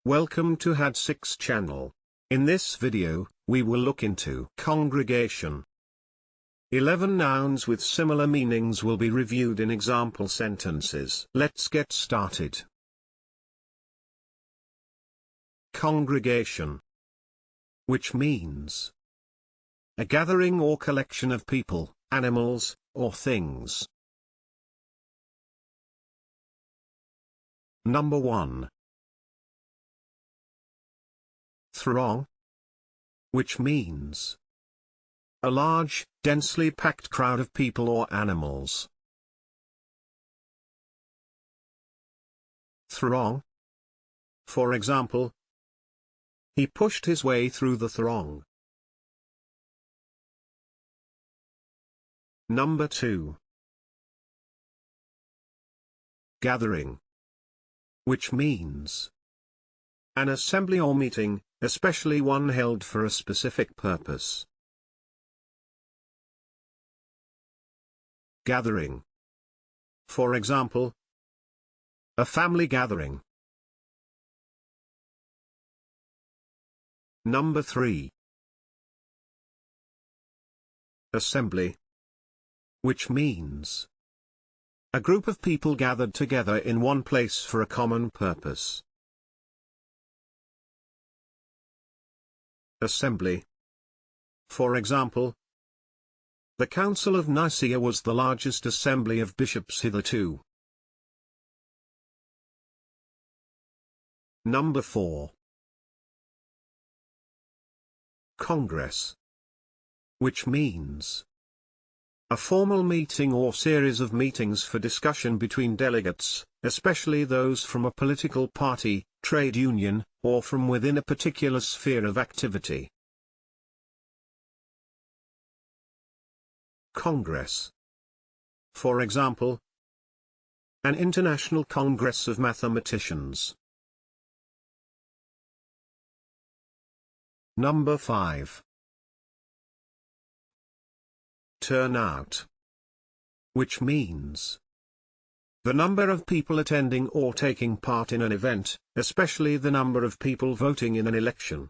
Welcome to Had6 channel. In this video, we will look into congregation. 11 nouns with similar meanings will be reviewed in example sentences. Let's get started. Congregation, which means a gathering or collection of people, animals, or things. Number 1. Throng, which means a large, densely packed crowd of people or animals. Throng. For example, he pushed his way through the throng. Number 2. Gathering, which means an assembly or meeting, especially one held for a specific purpose. Gathering. For example, a family gathering. Number 3. Assembly, which means a group of people gathered together in one place for a common purpose. Assembly. For example, the Council of Nicaea was the largest assembly of bishops hitherto. Number 4. Congress, which means a formal meeting or series of meetings for discussion between delegates, especially those from a political party, trade union, or from within a particular sphere of activity. Congress. For example, an international congress of mathematicians. Number 5. Turnout, which means the number of people attending or taking part in an event, especially the number of people voting in an election.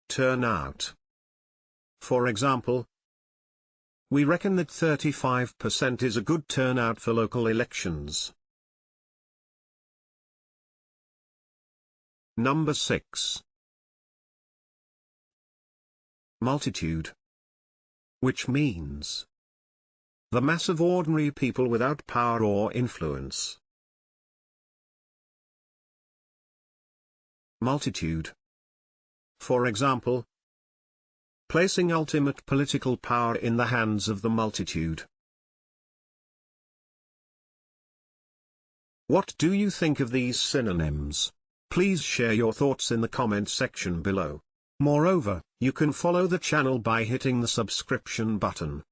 Turnout. For example, we reckon that 35% is a good turnout for local elections. Number 6. Multitude, which means the mass of ordinary people without power or influence. Multitude. For example, placing ultimate political power in the hands of the multitude. What do you think of these synonyms? Please share your thoughts in the comment section below. Moreover, you can follow the channel by hitting the subscription button.